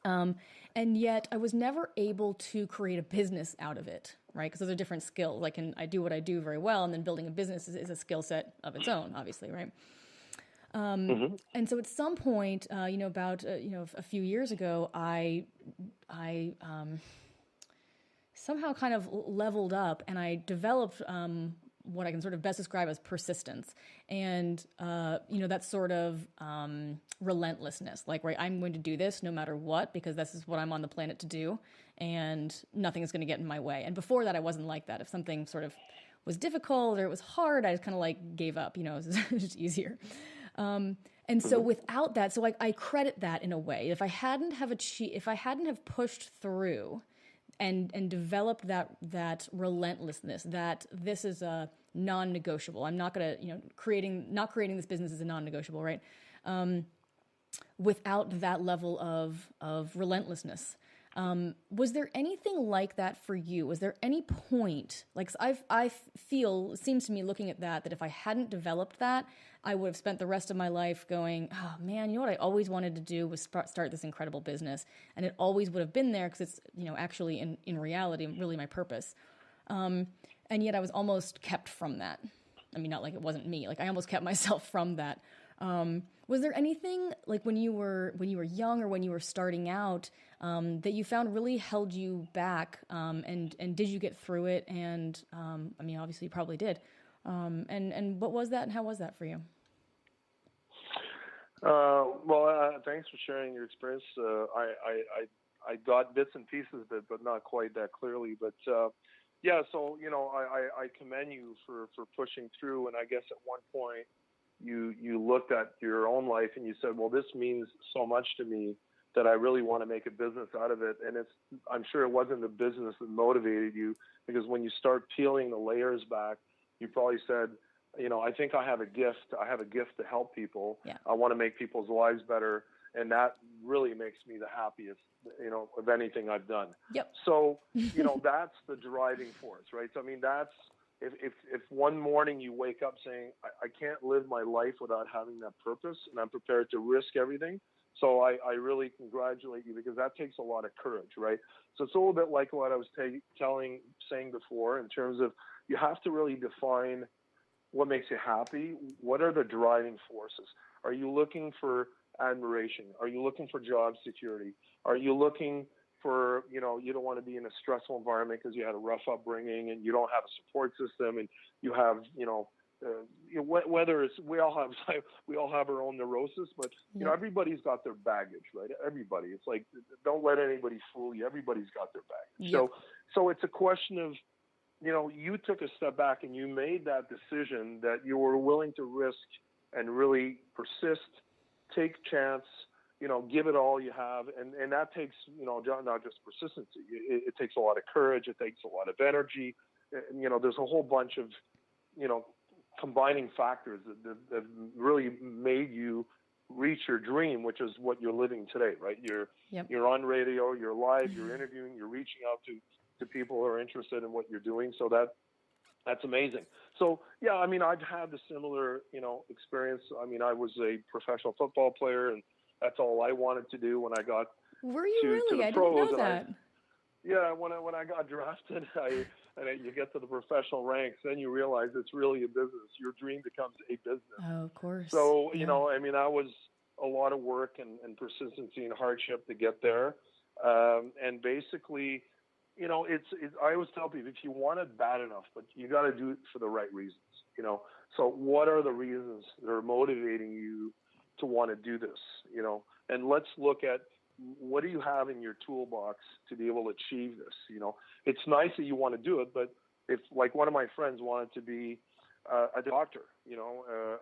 And yet I was never able to create a business out of it, right? Because those are different skills. I do what I do very well, and then building a business is a skill set of its own, obviously, right? And so at some point, about a few years ago, I somehow kind of leveled up, and I developed what I can sort of best describe as persistence, and that sort of relentlessness. Like, right, I'm going to do this no matter what, because this is what I'm on the planet to do, and nothing is going to get in my way. And before that, I wasn't like that. If something sort of was difficult or it was hard, I just kind of like gave up. It was just easier. And so without that, so I credit that in a way. If I hadn't have pushed through and developed that relentlessness, that this is a non-negotiable. I'm not going to, not creating this business is a non-negotiable, right? Without that level of relentlessness. Was there anything like that for you? Was there any point, like I feel, it seems to me looking at that if I hadn't developed that, I would have spent the rest of my life going, oh man, what I always wanted to do was start this incredible business. And it always would have been there because it's, actually in reality, really my purpose. And yet I was almost kept from that. I mean, not like it wasn't me, like I almost kept myself from that. Was there anything like when you were young or when you were starting out that you found really held you back? And did you get through it? And I mean, obviously you probably did. And what was that, and how was that for you? Thanks for sharing your experience. I got bits and pieces of it, but not quite that clearly. But yeah, so I commend you for pushing through. And I guess at one point you looked at your own life and you said, well, this means so much to me that I really want to make a business out of it. And I'm sure it wasn't the business that motivated you, because when you start peeling the layers back, you probably said, I think I have a gift. I have a gift to help people. Yeah. I want to make people's lives better. And that really makes me the happiest, of anything I've done. Yep. So, that's the driving force, right? So, I mean, that's, if one morning you wake up saying, I can't live my life without having that purpose, and I'm prepared to risk everything. So I really congratulate you, because that takes a lot of courage, right? So it's a little bit like what I was saying before, in terms of you have to really define what makes you happy. What are the driving forces? Are you looking for admiration? Are you looking for job security? Are you looking for, you don't want to be in a stressful environment because you had a rough upbringing and you don't have a support system, and you have, whether it's, we all have our own neurosis, but everybody's got their baggage, right? Everybody. It's like, don't let anybody fool you. Everybody's got their baggage. Yep. So it's a question of, you took a step back and you made that decision that you were willing to risk and really persist, take chance, give it all you have. And that takes, not just persistency. It takes a lot of courage. It takes a lot of energy. There's a whole bunch of, combining factors that really made you reach your dream, which is what you're living today, right? You're on radio, you're live, you're interviewing, you're reaching out to people who are interested in what you're doing. So that's amazing. So yeah, I mean, I've had the similar, experience. I mean, I was a professional football player, and that's all I wanted to do when I got Were you to really? the I pros. didn't know that. When I got drafted, and you get to the professional ranks, then you realize it's really a business. Your dream becomes a business. Oh, of course. So, I mean, that was a lot of work and persistency and hardship to get there. And basically, I always tell people, if you want it bad enough, but you got to do it for the right reasons, So what are the reasons that are motivating you to want to do this, And let's look at, what do you have in your toolbox to be able to achieve this? It's nice that you want to do it, but if, like, one of my friends wanted to be a doctor,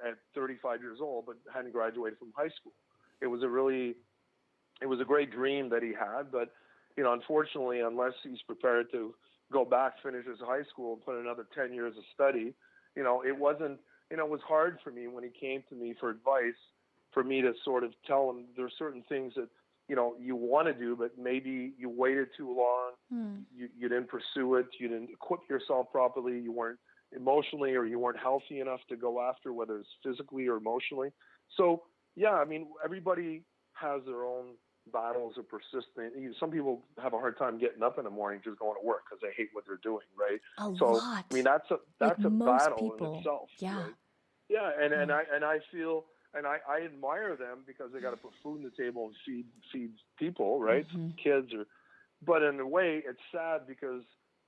at 35 years old, but hadn't graduated from high school. It was a great dream that he had, but, unfortunately, unless he's prepared to go back, finish his high school, and put another 10 years of study, it wasn't, it was hard for me when he came to me for advice, for me to sort of tell him there are certain things that, you want to do, but maybe you waited too long. You didn't pursue it. You didn't equip yourself properly. You weren't emotionally, or you weren't healthy enough to go after, whether it's physically or emotionally. So yeah, I mean, everybody has their own battles are persistent. Some people have a hard time getting up in the morning just going to work because they hate what they're doing, right? A So lot. I mean that's Like a most battle people. in itself, Yeah. right? Yeah, and I feel and I admire them because they got to put food on the table and feed people, right? Kids but in a way it's sad because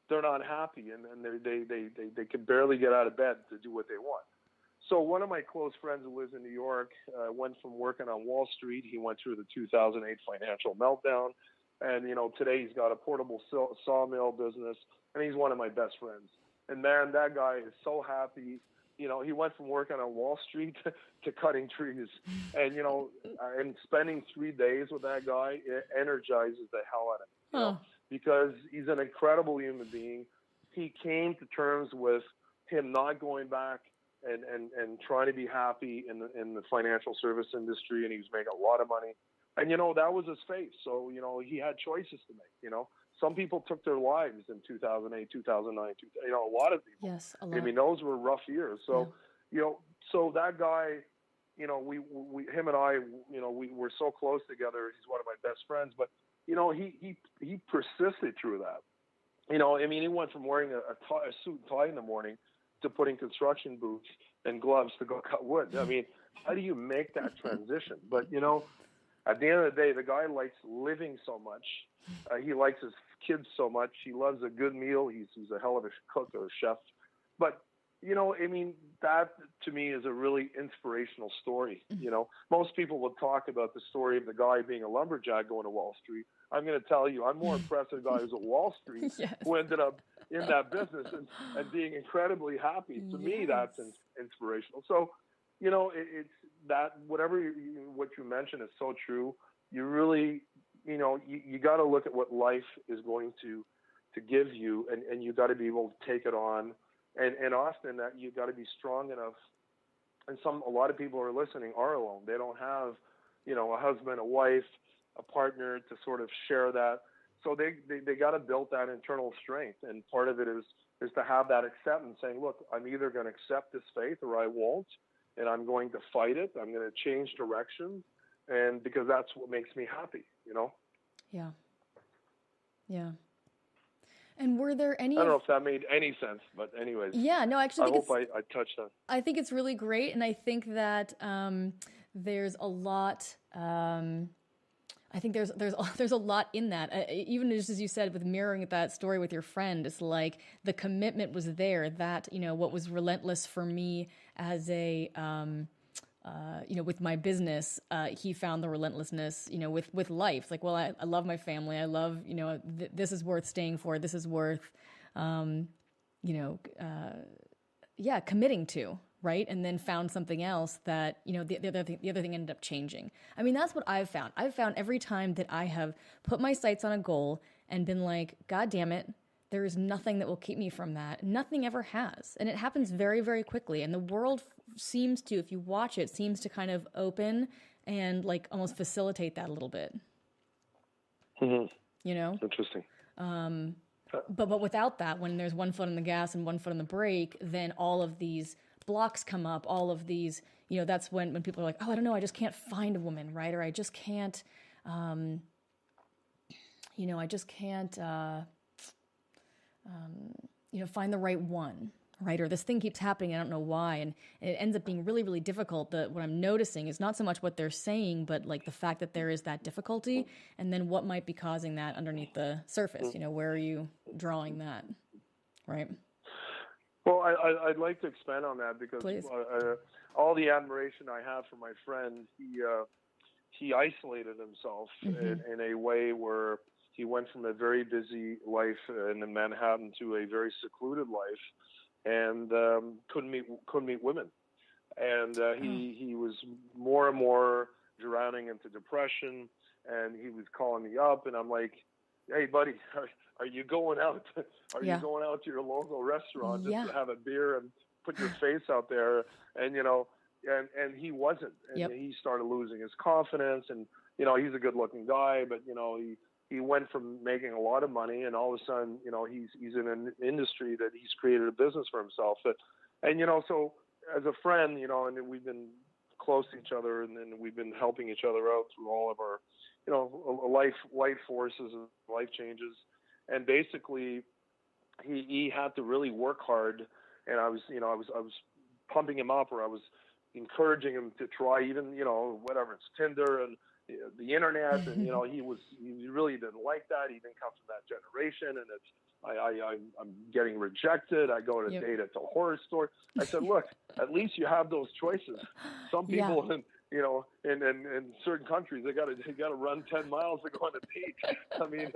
they're not happy and they can barely get out of bed to do what they want. So one of my close friends who lives in New York went from working on Wall Street. He went through the 2008 financial meltdown. And, today he's got a portable sawmill business, and he's one of my best friends. And, man, that guy is so happy. He went from working on Wall Street to cutting trees. And, and spending 3 days with that guy, it energizes the hell out of him, because he's an incredible human being. He came to terms with him not going back and trying to be happy in the financial service industry, and he was making a lot of money. And, that was his faith. So, he had choices to make, Some people took their lives in 2008, 2009, a lot of people. Yes, a lot. I mean, those were rough years. So, so that guy, him and I, we're so close together. He's one of my best friends. But, he persisted through that. He went from wearing a suit and tie in the morning to putting construction boots and gloves to go cut wood. I mean, how do you make that transition? But, at the end of the day, the guy likes living so much. He likes his kids so much. He loves a good meal. He's a hell of a cook or a chef. But, that to me is a really inspirational story. Most people will talk about the story of the guy being a lumberjack going to Wall Street. I'm going to tell you, I'm more impressed with the guy who's at Wall Street who ended up in that business and being incredibly happy. To me, that's inspirational. So, it's that what you mentioned is so true. You really, you got to look at what life is going to give you, and you got to be able to take it on. And often that you got to be strong enough. And a lot of people who are listening are alone. They don't have, a husband, a wife, a partner to sort of share that. So they got to build that internal strength. And part of it is to have that acceptance, saying, look, I'm either going to accept this faith or I won't. And I'm going to fight it. I'm going to change direction. And because that's what makes me happy, Yeah. Yeah. And were there any... I don't know if that made any sense, but anyways. Yeah, no, actually, I hope I touched on. I think it's really great, and I think that there's a lot. I think there's a lot in that. Even just as you said, with mirroring that story with your friend, it's like the commitment was there. That what was relentless for me as a with my business, he found the relentlessness, with life. It's like, well, I love my family. I love, this is worth staying for. This is worth, committing to, right? And then found something else that, the other thing ended up changing. I mean, that's what I've found. I've found every time that I have put my sights on a goal and been like, God damn it, there is nothing that will keep me from that. Nothing ever has. And it happens very, very quickly. And the world seems to, if you watch it, seems to kind of open and like almost facilitate that a little bit. Mm-hmm. Interesting. But without that, when there's one foot on the gas and one foot on the brake, then all of these blocks come up, all of these, that's when people are like, oh, I don't know, I just can't find a woman, right? Or I just can't, I just can't, find the right one, right? Or this thing keeps happening, I don't know why. And it ends up being really, really difficult. What I'm noticing is not so much what they're saying, but like the fact that there is that difficulty, and then what might be causing that underneath the surface. Where are you drawing that, right? Well, I'd like to expand on that because all the admiration I have for my friend, he isolated himself in a way where he went from a very busy life in Manhattan to a very secluded life, and couldn't meet women, and he was more and more drowning into depression, and he was calling me up, and I'm like, hey buddy, are you going out? Are you going out to your local restaurant just to have a beer and put your face out there? And and he wasn't, and he started losing his confidence, and he's a good looking guy, but he went from making a lot of money, and all of a sudden, he's in an industry that he's created a business for himself. So as a friend, and we've been close to each other, and then we've been helping each other out through all of our, life forces and life changes. And basically, he had to really work hard, and I was pumping him up, or I was encouraging him to try even, whatever, it's Tinder and the internet, and he really didn't like that. He didn't come from that generation, and I'm getting rejected. I go to date at the horror store. I said, look, at least you have those choices. Some people, in certain countries, they got to run 10 miles to go on a date. I mean,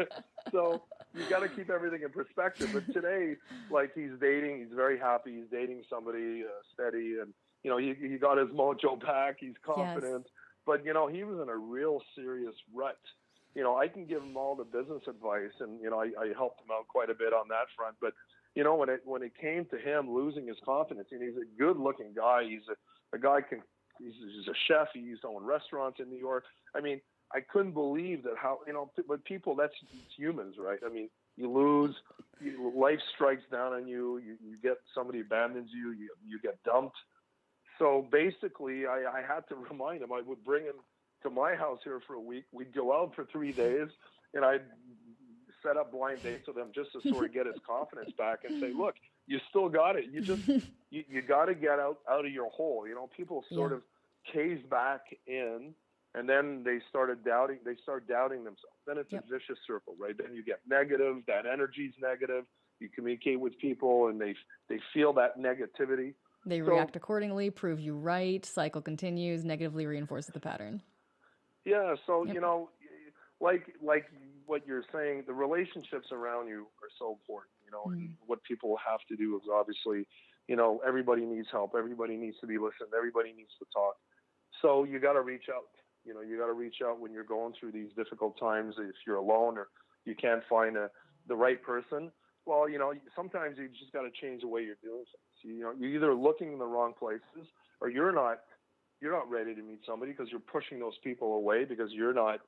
so you got to keep everything in perspective. But today, like, he's dating. He's very happy. He's dating somebody steady, and he got his mojo back. He's confident. Yes. But he was in a real serious rut. I can give him all the business advice, and I helped him out quite a bit on that front. But when it came to him losing his confidence, and he's a good-looking guy. He's a guy he's a chef. He used to own restaurants in New York. I mean, I couldn't believe that but people, it's humans, right? I mean, you lose, life strikes down on you. You get somebody abandons you. You get dumped. So basically, I had to remind him. I would bring him to my house here for a week. We'd go out for 3 days, and I'd set up blind dates with him just to sort of get his confidence back and say, look, you still got it. You just you got to get out of your hole. People sort of caved back in, and then they start doubting themselves. Then it's a vicious circle, right? Then you get negative. That energy's negative. You communicate with people, and they feel that negativity. They react accordingly, prove you right, cycle continues, negatively reinforces the pattern. Yeah, so, like what you're saying, the relationships around you are so important, and what people have to do is obviously, everybody needs help, everybody needs to be listened, everybody needs to talk. So you got to reach out, you got to reach out when you're going through these difficult times. If you're alone or you can't find the right person, well, sometimes you just got to change the way you're doing things. You're either looking in the wrong places, or you're not ready to meet somebody because you're pushing those people away because you're not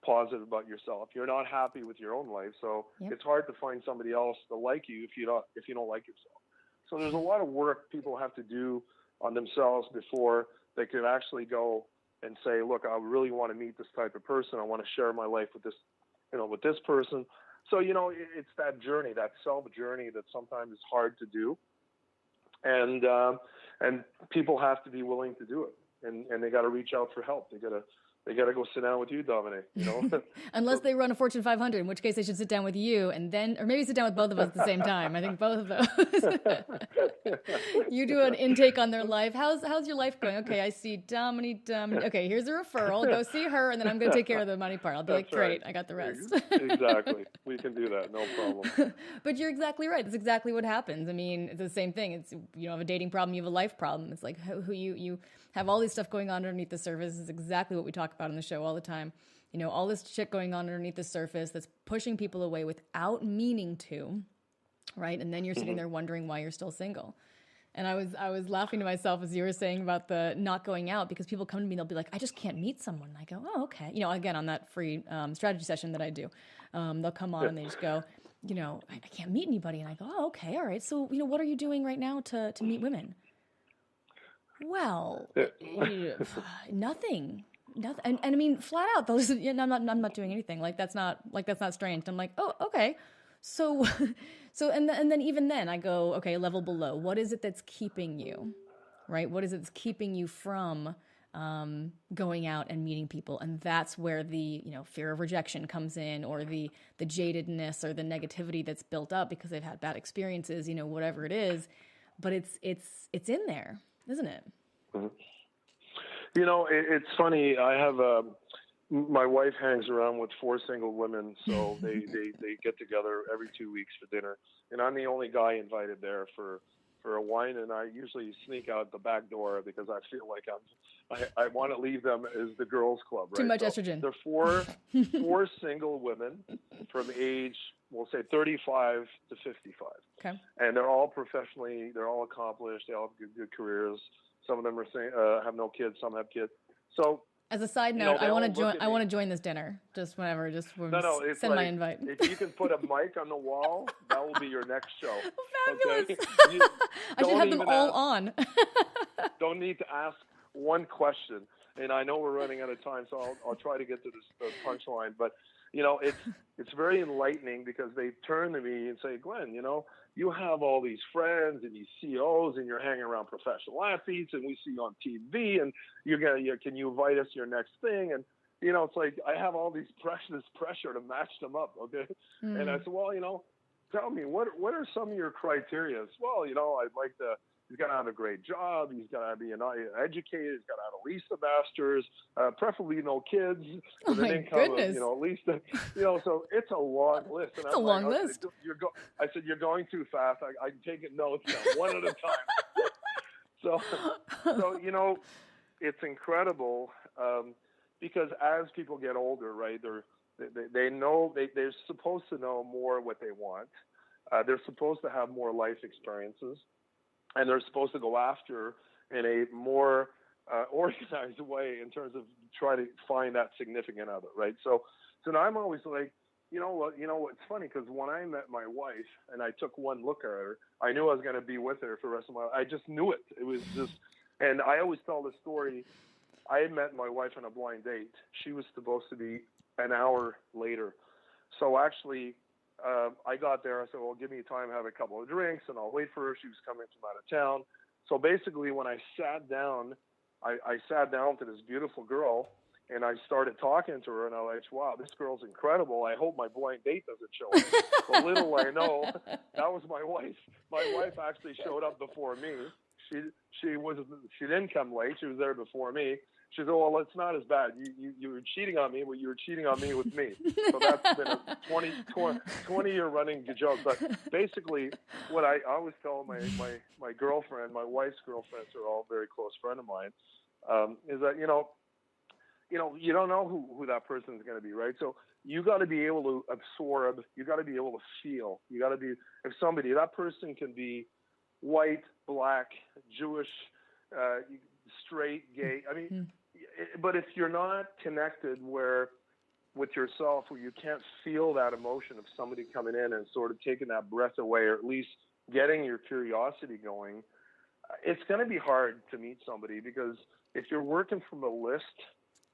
positive about yourself. You're not happy with your own life. So it's hard to find somebody else to like you if you don't like yourself. So there's a lot of work people have to do on themselves before they can actually go and say, look, I really want to meet this type of person. I want to share my life with this person. So, it's that journey, that self journey that sometimes is hard to do. And people have to be willing to do it, and they got to reach out for help. They got to go sit down with you, Dominey. Unless they run a Fortune 500, in which case they should sit down with you, and then, or maybe sit down with both of us at the same time. I think both of those. You do an intake on their life. How's your life going? Okay, I see Dominey. Okay, here's a referral. Go see her, and then I'm going to take care of the money part. I'll be like, great, I got the rest. Exactly. We can do that. No problem. But you're exactly right. That's exactly what happens. I mean, it's the same thing. It's, you have a dating problem, you have a life problem. It's like who you have all this stuff going on underneath the surface. Is exactly what we talk about on the show all the time. All this shit going on underneath the surface that's pushing people away without meaning to, right? And then you're sitting there wondering why you're still single. And I was laughing to myself as you were saying about the not going out, because people come to me, they'll be like, I just can't meet someone. And I go, oh, okay. Again, on that free strategy session that I do, they'll come on and they just go, I can't meet anybody. And I go, oh, okay, all right. So, what are you doing right now to meet women? Well, nothing. And I mean, flat out, those. I'm not doing anything. That's not strange. I'm like, oh, okay. So, and then even then, I go, okay, a level below. What is it that's keeping you, right? What is it that's keeping you from going out and meeting people? And that's where the fear of rejection comes in, or the jadedness or the negativity that's built up because they've had bad experiences. Whatever it is, but it's in there, isn't it? Mm-hmm. It's funny. I have my wife hangs around with 4 single women, so they get together every 2 weeks for dinner, and I'm the only guy invited there for a wine, and I usually sneak out the back door because I feel like I want to leave them as the girls' club. Right? Too much estrogen. They're four single women from age, we'll say 35 to 55. Okay. And they're all accomplished. They all have good careers. Some of them have no kids. Some have kids. So, as a side note, I want to join this dinner. Just whenever, send my invite. If you can put a mic on the wall, that will be your next show. Fabulous! Okay? I should have them all on. Don't need to ask one question, and I know we're running out of time, so I'll try to get to this punchline. But it's very enlightening because they turn to me and say, Glenn, you have all these friends and these CEOs, and you're hanging around professional athletes, and we see you on TV, and can you invite us to your next thing? And it's like I have all this pressure to match them up, okay? And I said, well, tell me what are some of your criteria? Well, I'd like to. He's got to have a great job. He's got to be educated. He's got to have at least a master's, preferably no kids, with an income of, at least, so it's a long list. And it's a long list. I said, you're going too fast. I'm taking notes now, one at a time. so, it's incredible because as people get older, right, they know they're supposed to know more what they want. They're supposed to have more life experiences. And they're supposed to go after in a more organized way in terms of trying to find that significant other, right? So now I'm always like, it's funny because when I met my wife and I took one look at her, I knew I was going to be with her for the rest of my life. I just knew it. It was just, and I always tell the story. I had met my wife on a blind date. She was supposed to be an hour later. So actually, I got there. I said, well, give me time to have a couple of drinks, and I'll wait for her. She was coming from out of town. So basically, when I sat down, I sat down to this beautiful girl, and I started talking to her, and I was like, wow, this girl's incredible. I hope my blind date doesn't show up. So little I know, that was my wife. My wife actually showed up before me. She didn't come late. She was there before me. She said, well, it's not as bad. You were cheating on me, but you were cheating on me with me. So that's been a 20-year running joke. But basically, what I always tell my girlfriend, my wife's girlfriends are all very close friend of mine, is that, you don't know who that person is going to be, right? So you got to be able to absorb. You got to be able to feel. You got to be, if that person can be white, black, Jewish, straight, gay. I mean, but if you're not connected with yourself, where you can't feel that emotion of somebody coming in and sort of taking that breath away, or at least getting your curiosity going, it's going to be hard to meet somebody, because if you're working from a list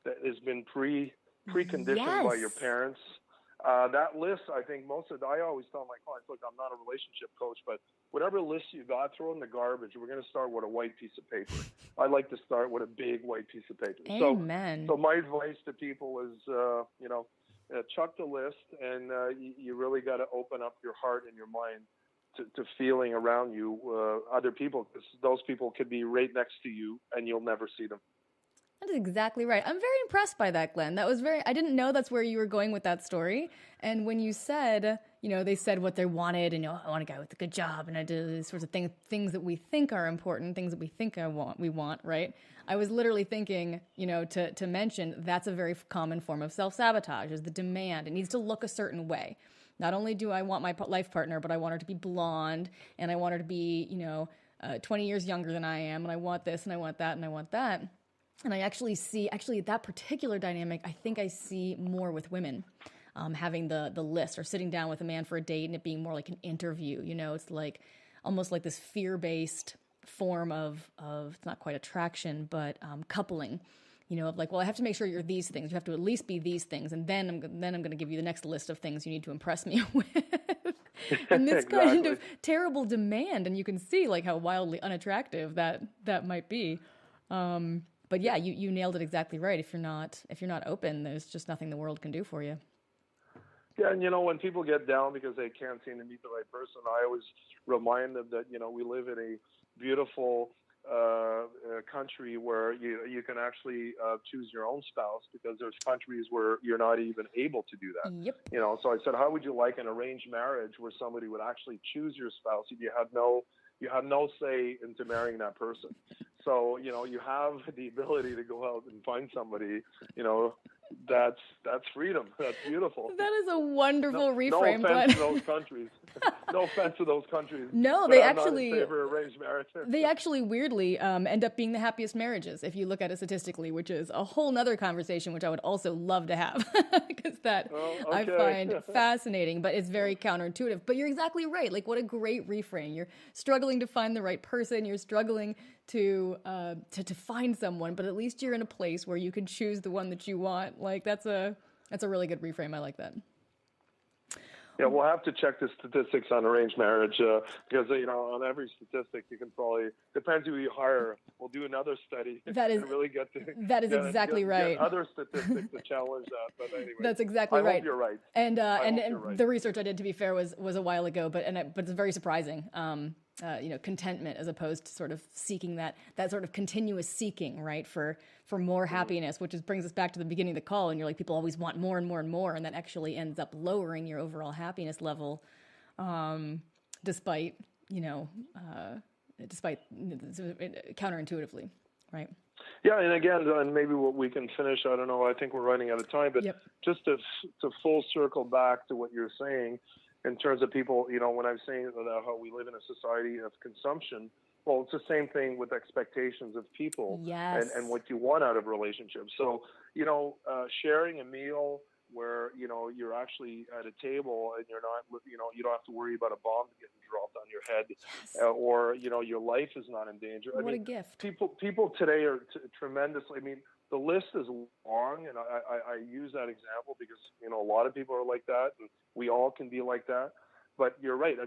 that has been preconditioned by your parents, that list, I think I always tell my clients, look, I'm not a relationship coach, but whatever list you got, throw in the garbage. We're going to start with a white piece of paper. I like to start with a big white piece of paper. Amen. So my advice to people is, chuck the list, and you really got to open up your heart and your mind to feeling around you, other people, because those people could be right next to you and you'll never see them. That is exactly right. I'm very impressed by that, Glenn. I didn't know that's where you were going with that story. And when you said, they said what they wanted, and, I want a guy with a good job, and I do these sorts of things that we think are important, things that we think we want, right? I was literally thinking, to mention that's a very common form of self-sabotage, is the demand. It needs to look a certain way. Not only do I want my life partner, but I want her to be blonde, and I want her to be, 20 years younger than I am, and I want this, and I want that, and I want that. And I actually that particular dynamic, I think I see more with women, having the list, or sitting down with a man for a date and it being more like an interview. It's like almost like this fear-based form of it's not quite attraction, but coupling. Of like, well, I have to make sure you're these things. You have to at least be these things, and then I'm going to give you the next list of things you need to impress me with. And this kind of terrible demand, and you can see like how wildly unattractive that might be. But yeah, you nailed it exactly right. If you're not open, there's just nothing the world can do for you. Yeah, and when people get down because they can't seem to meet the right person, I always remind them that we live in a beautiful country where you can actually choose your own spouse, because there's countries where you're not even able to do that. Yep. So I said, how would you like an arranged marriage where somebody would actually choose your spouse if you had no say into marrying that person? So, you have the ability to go out and find somebody, that's freedom. That's beautiful. That is a wonderful reframe. No offense to those countries. No offense to those countries. No, they I'm actually, not in favor of arranged marriage. They actually weirdly end up being the happiest marriages, if you look at it statistically, which is a whole nother conversation, which I would also love to have, because I find fascinating, but it's very counterintuitive. But you're exactly right. Like, what a great reframe. You're struggling to find the right person. You're struggling to find someone, but at least you're in a place where you can choose the one that you want. Like that's a really good reframe. I like that. Yeah, we'll have to check the statistics on arranged marriage because, on every statistic, you can probably, depends who you hire. We'll do another study and really get to exactly right. Get other statistics to challenge that. But anyway, that's exactly right. I hope you're right. And the research I did, to be fair, was a while ago, but it's very surprising. Contentment as opposed to sort of seeking that sort of continuous seeking, right, for more happiness, which brings us back to the beginning of the call. And you're like, people always want more and more and more, and that actually ends up lowering your overall happiness level, despite counterintuitively, right? Yeah, and again, and maybe what we can finish, I don't know, I think we're running out of time, but just to full circle back to what you're saying, in terms of people, when I'm saying how we live in a society of consumption, well, it's the same thing with expectations of people and what you want out of relationships. So, sharing a meal where, you're actually at a table and you're not, you don't have to worry about a bomb getting dropped on your head or, your life is not in danger. What a gift. People today are tremendously, the list is long, and I use that example because, a lot of people are like that, and we all can be like that. But you're right.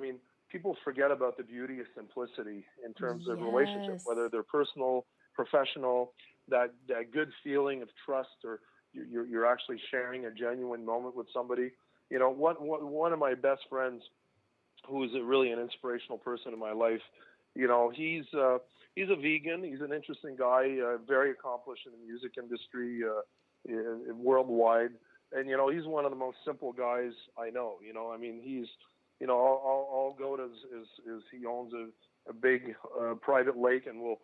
People forget about the beauty of simplicity in terms of relationships, whether they're personal, professional, that good feeling of trust, or you're actually sharing a genuine moment with somebody. One of my best friends, who is really an inspirational person in my life, he's a vegan. He's an interesting guy, very accomplished in the music industry, worldwide. And, he's one of the most simple guys I know. He's, I'll go to he owns a big private lake, and we'll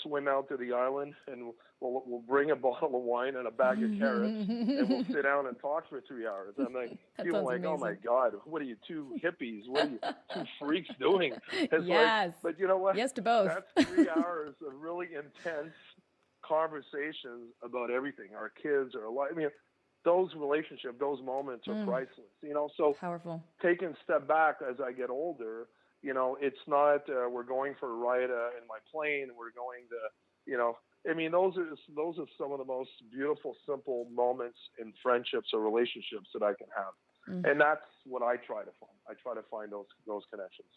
swim out to the island, and we'll bring a bottle of wine and a bag of carrots, and we'll sit down and talk for 3 hours. I'm like, people like, amazing. Oh my God, what are you, two hippies? What are you, two freaks doing? It's but you know what? Yes to both. That's 3 hours of really intense conversations about everything, our kids, our life. Those relationships, those moments are priceless, so powerful. Taking a step back as I get older, it's not, we're going for a ride in my plane, and we're going to, those are some of the most beautiful, simple moments in friendships or relationships that I can have. And that's what I try to find. I try to find those connections.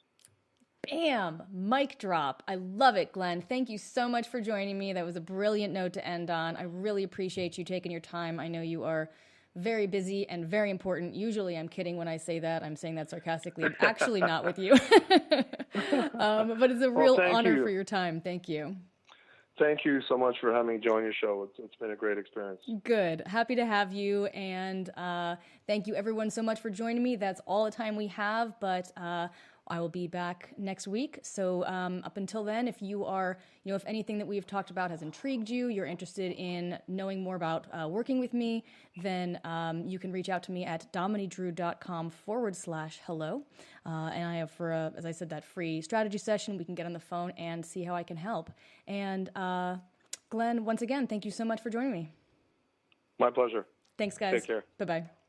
Bam! Mic drop. I love it, Glenn. Thank you so much for joining me. That was a brilliant note to end on. I really appreciate you taking your time. I know you are very busy and very important. Usually I'm kidding when I say that. I'm saying that sarcastically. I'm actually not with you. But it's a real honor for your time. Thank you. Thank you so much for having me join your show. It's been a great experience. Good. Happy to have you. And thank you, everyone, so much for joining me. That's all the time we have. But I will be back next week. So up until then, if you are, if anything that we've talked about has intrigued you, you're interested in knowing more about working with me, then you can reach out to me at domineydrew.com/hello. And I have as I said, that free strategy session. We can get on the phone and see how I can help. And Glenn, once again, thank you so much for joining me. My pleasure. Thanks, guys. Take care. Bye-bye.